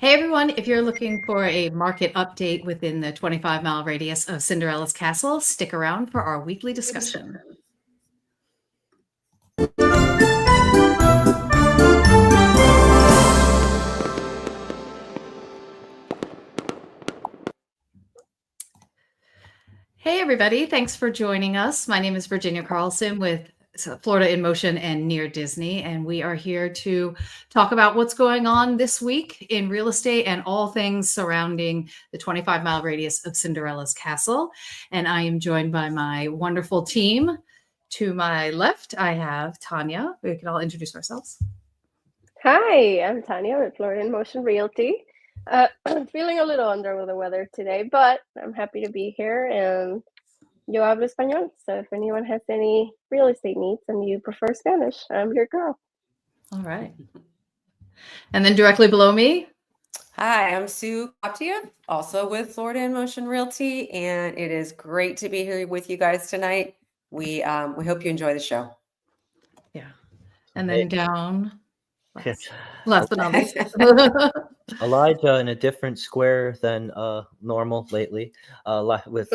Hey everyone, if you're looking for a market update within the 25-mile radius of Cinderella's Castle, stick around for our weekly discussion. Hey everybody, thanks for joining us. My name is Virginia Carlson with Florida in Motion and Near Disney, and we are here to talk about what's going on this week in real estate and all things surrounding the 25-mile radius of Cinderella's Castle. And I am joined by my wonderful team. To my left, I have Tanya. We can all introduce ourselves. Hi, I'm Tanya with Florida in Motion Realty. Feeling a little under the weather today, but I'm happy to be here, and yo hablo español. So if anyone has any real estate needs and you prefer Spanish, I'm your girl. All right. And then directly below me. Hi, I'm Sue Koptia, also with Florida in Motion Realty, and it is great to be here with you guys tonight. We hope you enjoy the show. Yeah. And then down, last but not least. Elijah in a different square than normal lately with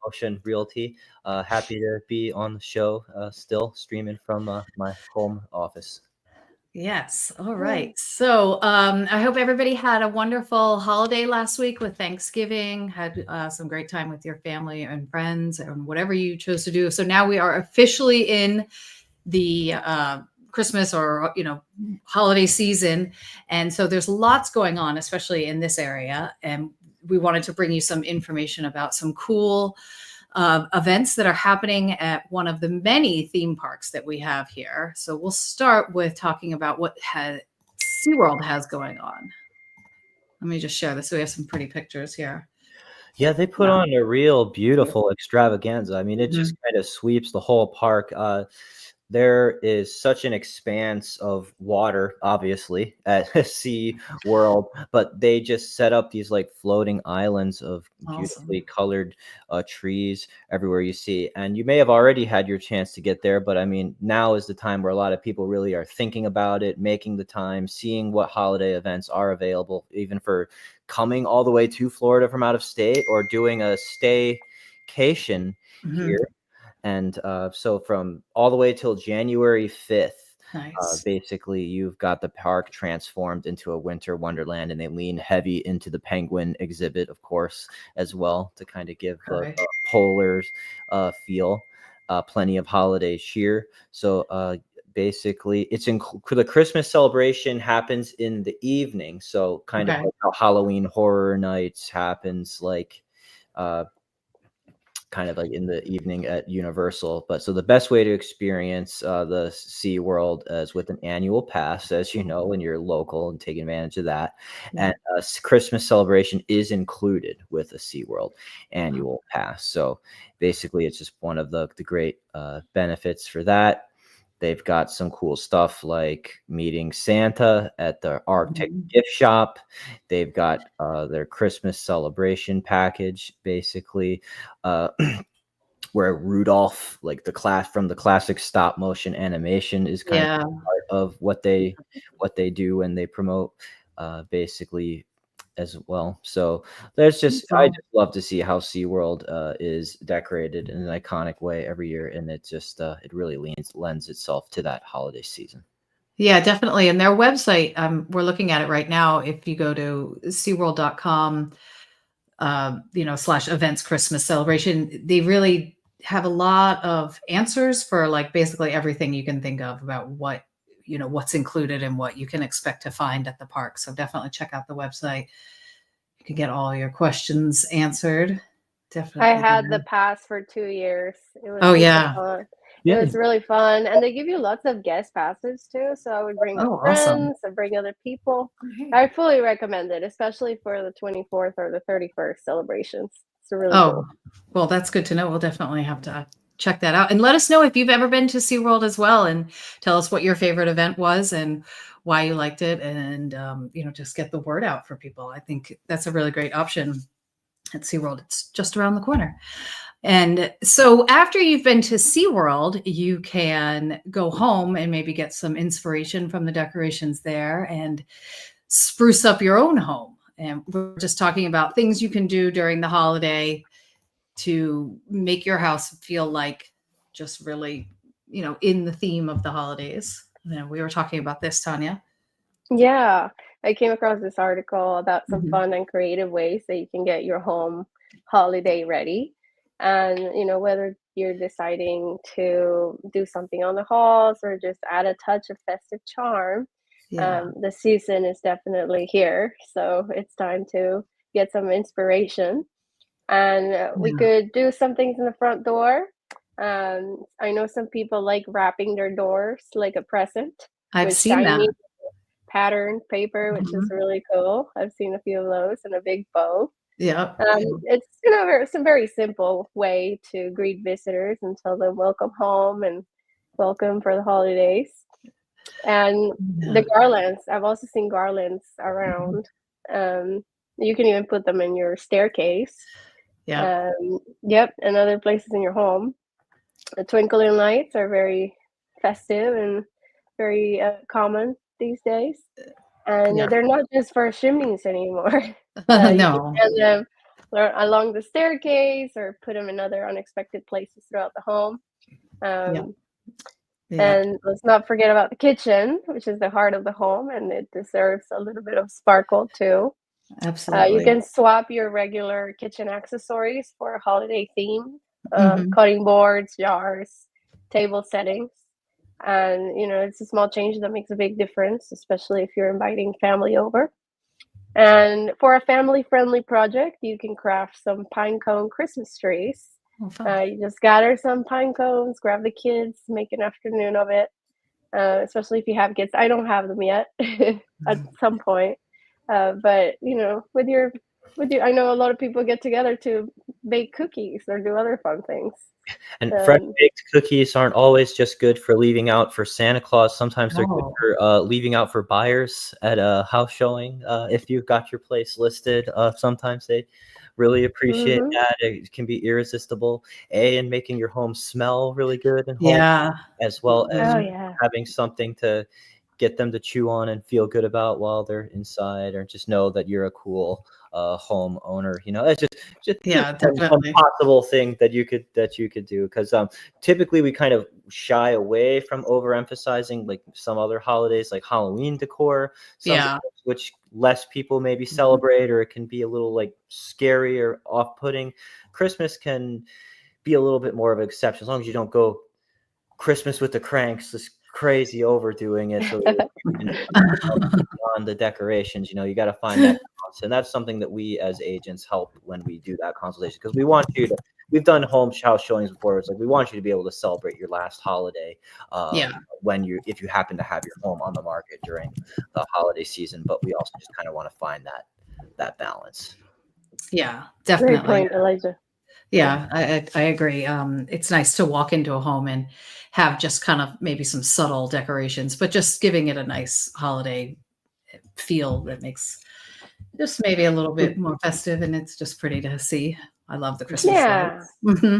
Motion Realty. Happy to be on the show, still streaming from my home office. Yes. All right. So I hope everybody had a wonderful holiday last week with Thanksgiving, had some great time with your family and friends and whatever you chose to do. So now we are officially in the Christmas or, holiday season. And so there's lots going on, especially in this area. And we wanted to bring you some information about some cool events that are happening at one of the many theme parks that we have here. So we'll start with talking about what SeaWorld has going on. Let me just share this. So we have some pretty pictures here. Yeah, they put on a real beautiful extravaganza. I mean, it just kind of sweeps the whole park. There is such an expanse of water, obviously, at SeaWorld, but they just set up these like floating islands of beautifully colored trees everywhere you see. And you may have already had your chance to get there, but I mean, now is the time where a lot of people really are thinking about it, making the time, seeing what holiday events are available, even for coming all the way to Florida from out of state or doing a staycation here. And so from all the way till January 5th, basically you've got the park transformed into a winter wonderland, and they lean heavy into the penguin exhibit, of course, as well, to kind of give the polar feel. Plenty of holiday cheer. So basically it's the Christmas celebration happens in the evening. So kind of like how Halloween Horror Nights happens, like kind of like in the evening at Universal. But so the best way to experience the SeaWorld is with an annual pass, as you know, when you're local, and take advantage of that. And Christmas celebration is included with a SeaWorld annual pass. So basically it's just one of the great benefits for that. They've got some cool stuff like meeting Santa at the Arctic gift shop. They've got their Christmas celebration package, basically, where Rudolph, like from the classic stop motion animation, is kind of part of what they do and they promote, basically, as well. So there's I just love to see how SeaWorld is decorated in an iconic way every year, and it just it really lends itself to that holiday season. Yeah, definitely. And their website, we're looking at it right now. If you go to SeaWorld.com, /events Christmas celebration, they really have a lot of answers for like basically everything you can think of about what's included and what you can expect to find at the park. So definitely check out the website. You can get all your questions answered. Definitely. I had the pass for 2 years. It was fun. Yeah. It was really fun. And they give you lots of guest passes too. So I would bring friends and bring other people. I fully recommend it, especially for the 24th or the 31st celebrations. It's really cool. Well, that's good to know. We'll definitely have to check that out. And let us know if you've ever been to SeaWorld as well, and tell us what your favorite event was and why you liked it, and just get the word out for people. I think that's a really great option at SeaWorld. It's just around the corner. And so after you've been to SeaWorld, you can go home and maybe get some inspiration from the decorations there. And spruce up your own home. And we're just talking about things you can do during the holiday to make your house feel like just really, in the theme of the holidays. We were talking about this, Tanya. Yeah, I came across this article about some Mhm. fun and creative ways that you can get your home holiday ready. And, whether you're deciding to do something on the halls or just add a touch of festive charm, Yeah. the season is definitely here. So it's time to get some inspiration. And we Yeah. could do some things in the front door. I know some people like wrapping their doors like a present I've with seen that. shiny patterned paper, which is Mhm. really cool. I've seen a few of those and a big bow. Yep. It's some very simple way to greet visitors and tell them welcome home and welcome for the holidays. And Yeah. the garlands, I've also seen garlands Mhm. around. Um, you can even put them in your staircase. Yep. Yep, and other places in your home. The twinkling lights are very festive and very common these days. And Yeah. they're not just for chimneys anymore. You can No. hang them along the staircase or put them in other unexpected places throughout the home. Yep. Um, Yep. and let's not forget about the kitchen, which is the heart of the home, and it deserves a little bit of sparkle too. You Absolutely. can swap your regular kitchen accessories for a holiday theme, Mhm. cutting boards, jars, table settings. And, it's a small change that makes a big difference, especially if you're inviting family over. And for a family-friendly project, you can craft some pine cone Christmas trees. Oh, fun. You just gather some pine cones, grab the kids, make an afternoon of it, especially if you have kids. I don't have them yet at some point. But, I know a lot of people get together to bake cookies or do other fun things. And fresh Um, baked cookies aren't always just good for leaving out for Santa Claus. Sometimes they're good Oh. for leaving out for buyers at a house showing. If you've got your place listed, sometimes they really appreciate mhm. that. It can be irresistible. And making your home smell really good and whole, Yeah. as well as Oh, Mhm. yeah. having something to get them to chew on and feel good about while they're inside, or just know that you're a cool home owner. It's just Yeah, one definitely. possible thing that you could do, because typically we kind of shy away from overemphasizing like some other holidays like Halloween decor, something Yeah. which less people maybe Mhm. celebrate, or it can be a little like scary or off-putting. Christmas can be a little bit more of an exception, as long as you don't go Christmas with the Cranks, this crazy overdoing it, so on the decorations. You got to find that balance, and that's something that we as agents help when we do that consultation, because we want you to. We've done house showings before. It's like we want you to be able to celebrate your last holiday Yeah. if you happen to have your home on the market during the holiday season. But we also just kind of want to find that balance. Yeah, Great definitely. point, Elijah. Yeah, I agree. It's nice to walk into a home and have just kind of maybe some subtle decorations, but just giving it a nice holiday feel that makes just maybe a little bit more festive, and it's just pretty to see. I love the Christmas Yeah. lights.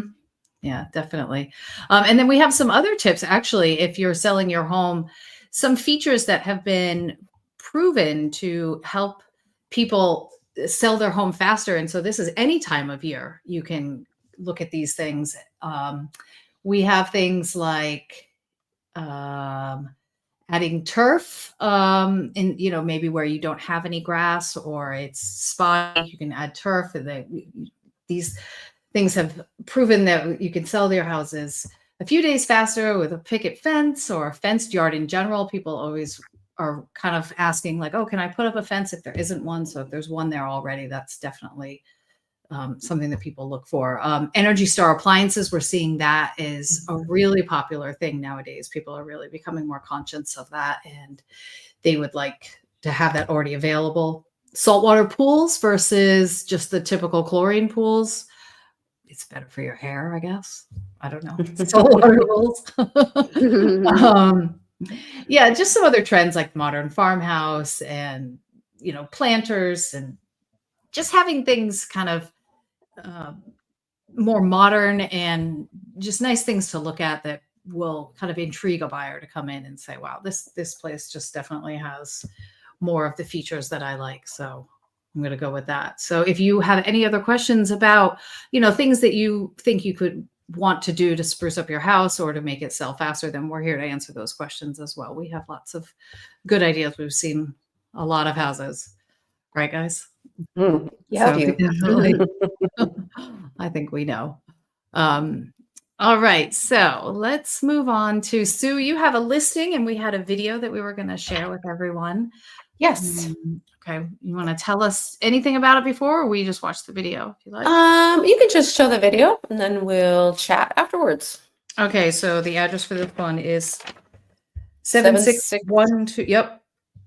Yeah, definitely. And then we have some other tips, actually, if you're selling your home, some features that have been proven to help people sell their home faster. And so this is any time of year you can look at these things. We have things like um, adding turf, and maybe where you don't have any grass or it's spotty, you can add turf. And these things have proven that you can sell their houses a few days faster with a picket fence or a fenced yard in general. People always are kind of asking like, oh, can I put up a fence if there isn't one? So if there's one there already, that's definitely something that people look for. Energy Star appliances, we're seeing that is a really popular thing nowadays. People are really becoming more conscious of that, and they would like to have that already available. Saltwater pools versus just the typical chlorine pools. It's better for your hair, I guess. I don't know. Saltwater pools. um, yeah, just some other trends like modern farmhouse and planters, and just having things kind of um, more modern and just nice things to look at that will kind of intrigue a buyer to come in and say, wow, this place just definitely has more of the features that I like. So I'm going to go with that. So if you have any other questions about, things that you think you could want to do to spruce up your house or to make it sell faster, then we're here to answer those questions as well. We have lots of good ideas. We've seen a lot of houses, right, guys? Yeah. So definitely, I think we know. All right, so let's move on to Sue. You have a listing, and we had a video that we were going to share with everyone. Yes. Okay, you want to tell us anything about it before, or we just watch the video if you like? You can just show the video, and then we'll chat afterwards. Okay, so the address for this one is 7612. Yep,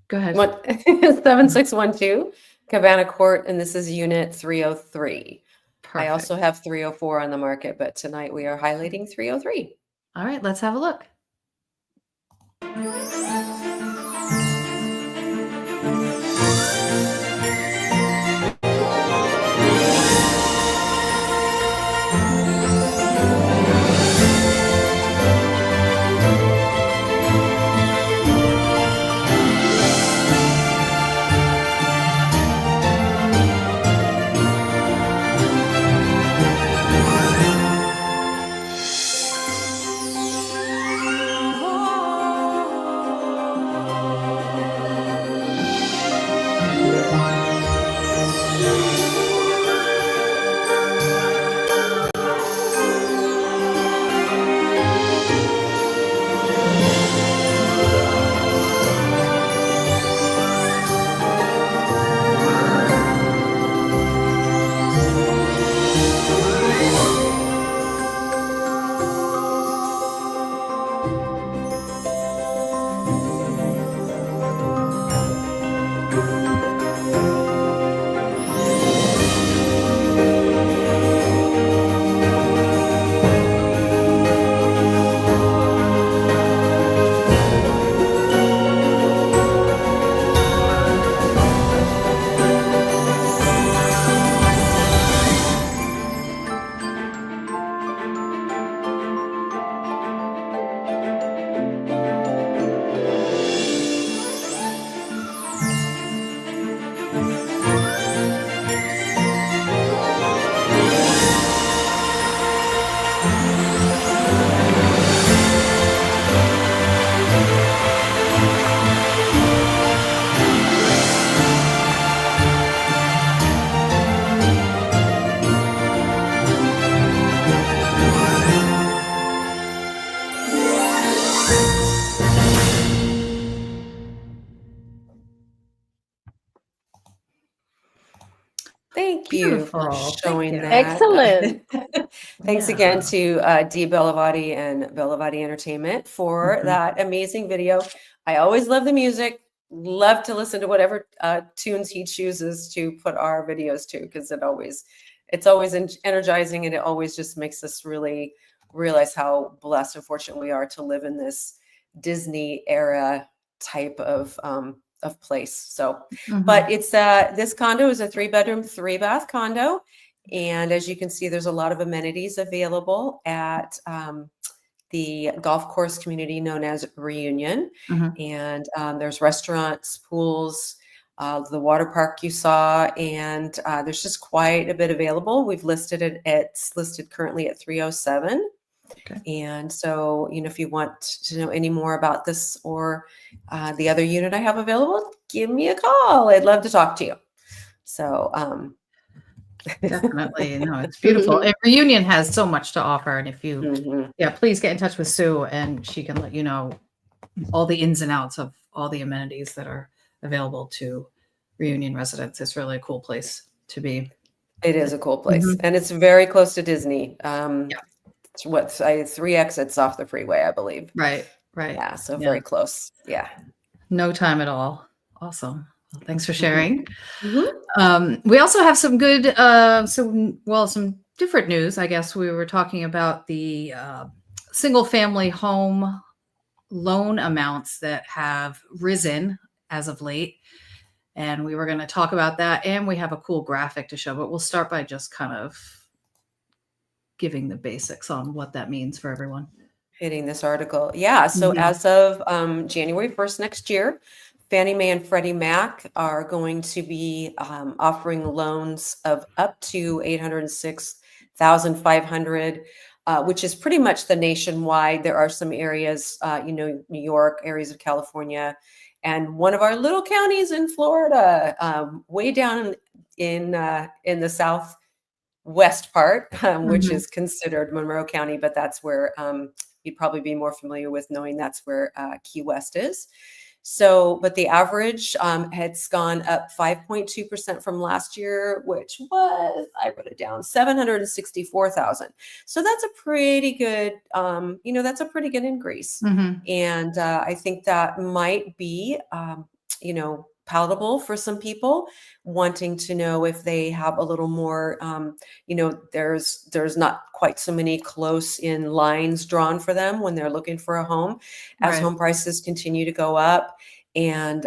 go ahead. 7612 Cabana Court, and this is unit 303. Perfect. I also have 304 on the market, but tonight we are highlighting 303. All right, let's have a look. Thank you Beautiful. for Thank showing you. that. Excellent. Thanks Yeah. again to Dee Bellavati and Bellavati Entertainment for that amazing video. I always love the music. Love to listen to whatever tunes he chooses to put our videos to, because it's always energizing, and it always just makes us really realize how blessed and fortunate we are to live in this Disney era type of place. So, but it's this condo is a 3-bedroom, 3-bath condo. And as you can see, there's a lot of amenities available at the golf course community known as Reunion. And there's restaurants, pools, the water park you saw, and there's just quite a bit available. We've listed it, it's listed currently at 307. Okay. And so, if you want to know any more about this or the other unit I have available, give me a call. I'd love to talk to you. So, definitely, it's beautiful. And Reunion has so much to offer, and if you, please get in touch with Sue, and she can let you know all the ins and outs of all the amenities that are available to Reunion residents. It's really a cool place to be. It is a cool place, and it's very close to Disney. It's 3 exits off the freeway, I believe. Right. Yeah, so very close. Yeah. No time at all. Awesome. Well, thanks for sharing. We also have some good, some different news. I guess we were talking about the single family home loan amounts that have risen as of late. And we were going to talk about that. And we have a cool graphic to show, but we'll start by just kind of giving the basics on what that means for everyone. Hitting this article. Yeah. So as of January 1st next year, Fannie Mae and Freddie Mac are going to be offering loans of up to $806,500, which is pretty much the nationwide. There are some areas, New York, areas of California, and one of our little counties in Florida, way down in the southwest part, which is considered Monroe County, but that's where you'd probably be more familiar with, knowing that's where Key West is. So, but the average has gone up 5.2% from last year, which was, I wrote it down, 764,000. So that's a pretty good, that's a pretty good increase. And I think that might be, palatable for some people wanting to know if they have a little more, there's not quite so many close in lines drawn for them when they're looking for a home, as Right. home prices continue to go up. And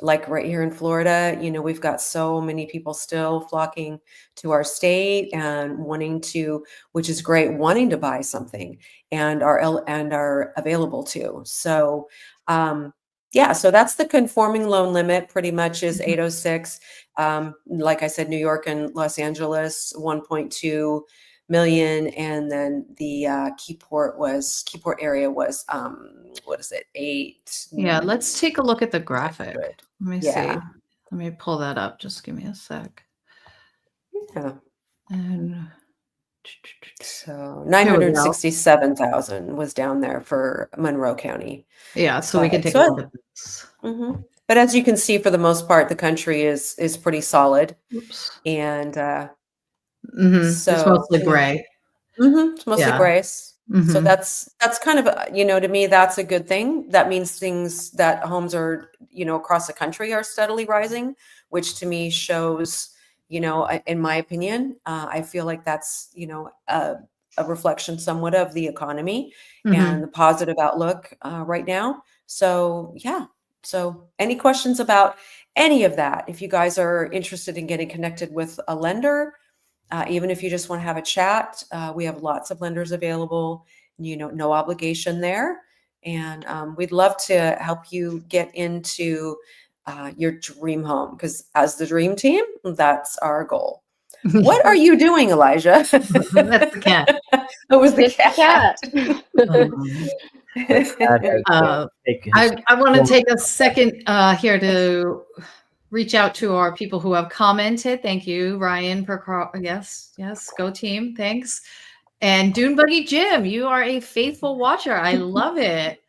like right here in Florida, we've got so many people still flocking to our state and wanting to, which is great, wanting to buy something and are available to. So, so that's the conforming loan limit, pretty much is 806. Like I said, New York and Los Angeles, 1.2 million, and then the Keyport area was what is it, 8? Yeah, let's take a look at the graphic. Let me see. Yeah. Let me pull that up. Just give me a sec. Yeah. And so 967,000 was down there for Monroe County. Yeah, so we can take a look at this. But as you can see, for the most part, the country is pretty solid. Oops. And It's mostly gray. It's mostly gray. So that's kind of, to me, that's a good thing. That means that homes are, across the country are steadily rising, which to me shows, in my opinion, I feel like that's, a reflection somewhat of the economy and the positive outlook right now. So, yeah. So any questions about any of that? If you guys are interested in getting connected with a lender, even if you just want to have a chat, we have lots of lenders available, no obligation there. And we'd love to help you get into your dream home, because as the dream team, that's our goal. What are you doing, Elijah? That's the cat. It was the cat. I want to take a second here to reach out to our people who have commented. Thank you, Ryan, yes, go team. Thanks. And Dune Buggy Jim, you are a faithful watcher. I love it.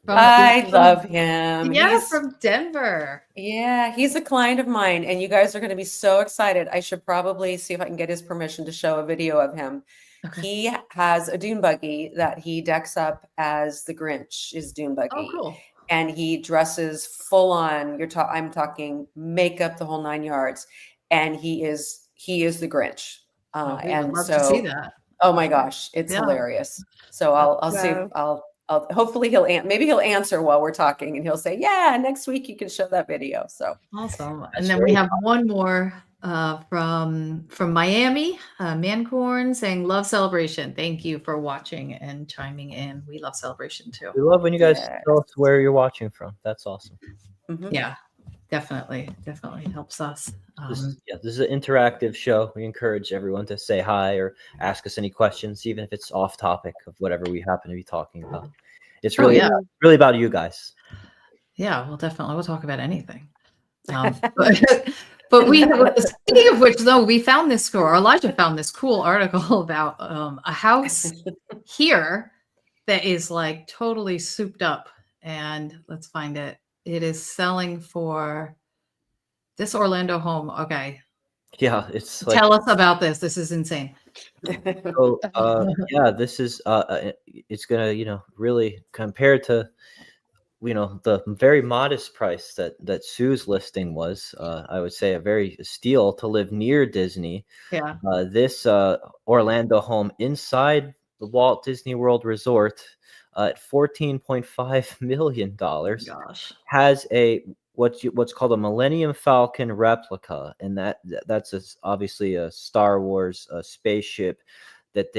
I love him. Yeah, he's from Denver. Yeah, he's a client of mine, and you guys are going to be so excited. I should probably see if I can get his permission to show a video of him. Okay. He has a dune buggy that he decks up as the Grinch, his dune buggy. Oh, cool. And he dresses full on. I'm talking makeup, the whole 9 yards, and he is the Grinch. And love to see that. Oh my gosh, it's hilarious. So I'll see if I'll hopefully maybe he'll answer while we're talking, and he'll say, yeah, next week you can show that video. So awesome. And then we have one more from Miami, Mancorn, saying love Celebration. Thank you for watching and chiming in. We love Celebration too. We love when you guys tell us where you're watching from. That's awesome. Yeah, definitely helps us. This is an interactive show. We encourage everyone to say hi or ask us any questions, even if it's off topic of whatever we happen to be talking about. It's really, really about you guys. Yeah, well, definitely. We'll talk about anything. But we, speaking of which, though, we found this, or Elijah found this cool article about a house here that is like totally souped up. And let's find it. It is selling for this Orlando home. Okay. Yeah, it's like, tell us about this. This is insane. So, this is it's gonna, really compared to, the very modest price that Sue's listing was, I would say a very steal to live near Disney. Yeah. This Orlando home inside the Walt Disney World Resort at $14.5 million has what's called a Millennium Falcon replica, and that's obviously a Star Wars spaceship that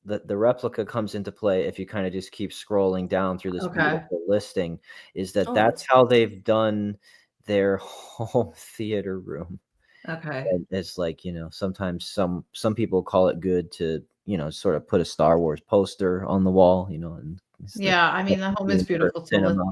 the replica comes into play if you kind of just keep scrolling down through this Okay. beautiful listing, is that Oh, that's that's how fancy. they've done their home theater room. Okay. And it's like, sometimes some people call it good to, sort of put a Star Wars poster on the wall, and it's the Yeah, I mean, the home is universe beautiful. So cinema.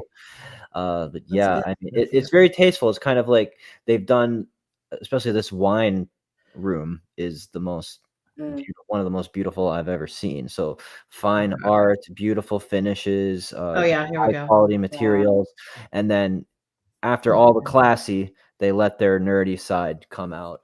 But let's yeah, get I mean, this it's very tasteful. It's kind of like they've done, especially this wine room is one of the most beautiful I've ever seen. So fine art, beautiful finishes, Oh yeah, here we high go. quality materials, and then after all the classy, they let their nerdy side come out.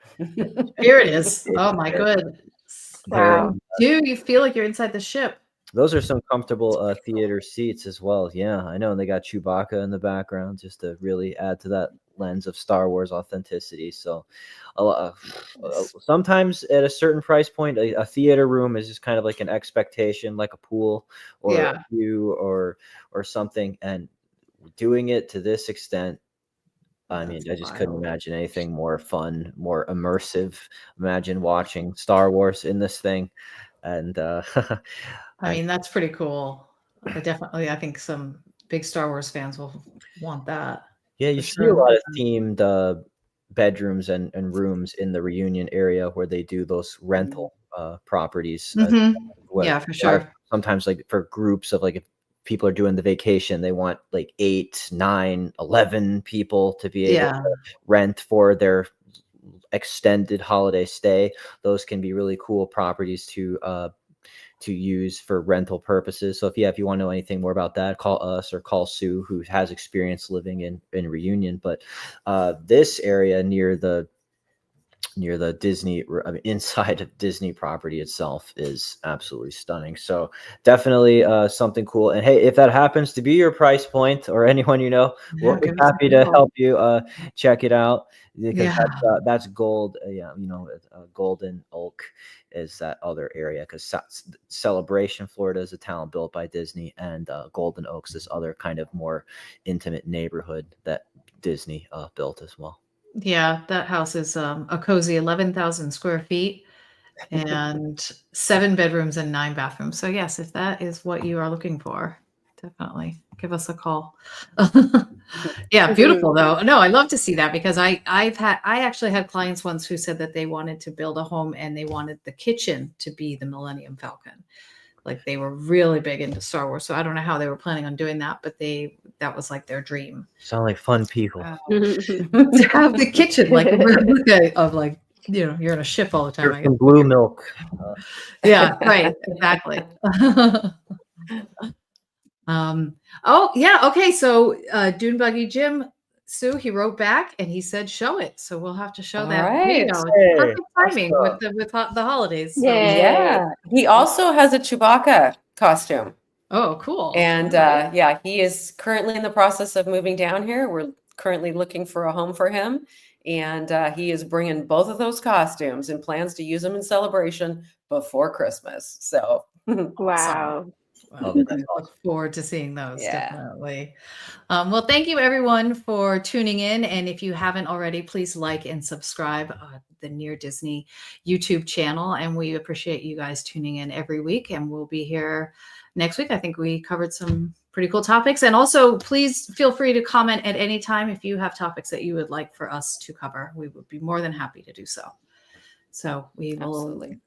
Here it is. It's Oh my there. goodness. Wow. Do you feel like you're inside the ship? Those are some comfortable theater seats as well. Yeah, I know. And they got Chewbacca in the background just to really add to that lens of Star Wars authenticity. So, sometimes at a certain price point, a theater room is just kind of like an expectation, like a pool or Yeah. a view or something. And doing it to this extent, I mean, I just couldn't imagine anything more fun, more immersive. Imagine watching Star Wars in this thing. And I mean, that's pretty cool. I think some big Star Wars fans will want that. yeah, you for see a sure. lot of themed bedrooms and rooms in the reunion area where they do those rental properties. Yeah, for sure. Sometimes, like for groups of like if people are doing the vacation, they want like 8, 9, 11 people to be able Yeah. to rent for their extended holiday stay. Those can be really cool properties to use for rental purposes. So if you want to know anything more about that, call us or call Sue, who has experience living in Reunion. But this area near the Disney, I mean, inside of Disney property itself is absolutely stunning. So definitely something cool. And hey, if that happens to be your price point or anyone we'll be give us a happy to call. help you check it out, because Yeah. that's gold. Golden Oak is that other area, because Celebration, Florida is a town built by Disney, and Golden Oaks, this other kind of more intimate neighborhood that Disney built as well. Yeah, that house is a cozy 11,000 square feet and 7 bedrooms and 9 bathrooms. So yes, if that is what you are looking for, definitely give us a call. Yeah, beautiful though. No, I love to see that, because I actually had clients once who said that they wanted to build a home and they wanted the kitchen to be the Millennium Falcon. Like they were really big into Star Wars. So I don't know how they were planning on doing that, but that was like their dream. Sound like fun people. To have the kitchen, like a replica of like, you're in a ship all the time. I guess. From Blue Milk. Yeah, right, exactly. Oh yeah, okay. So Dune Buggy Jim, Sue, he wrote back and he said show it. So we'll have to show All that right. video. It's perfect timing with the holidays. So. Yay. Yeah. He also has a Chewbacca costume. Oh, cool. And yeah, he is currently in the process of moving down here. We're currently looking for a home for him. And he is bringing both of those costumes and plans to use them in Celebration before Christmas. So, Wow. Love it. I look forward to seeing those, Yeah. definitely. Well, thank you everyone for tuning in. And if you haven't already, please like and subscribe the Near Disney YouTube channel. And we appreciate you guys tuning in every week. And we'll be here next week. I think we covered some pretty cool topics. And also, please feel free to comment at any time if you have topics that you would like for us to cover. We would be more than happy to do so. So we will absolutely.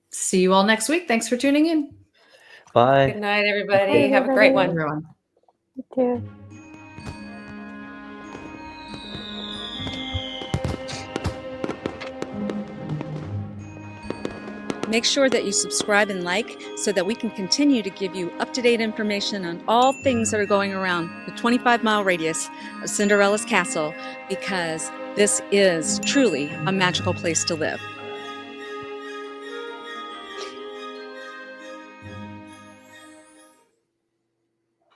see you all next week. Thanks for tuning in. Bye. Good night, everybody. Bye, Have a great everybody. one. Everyone. You too. Make sure that you subscribe and like so that we can continue to give you up-to-date information on all things that are going around the 25-mile radius of Cinderella's castle, because this is truly a magical place to live.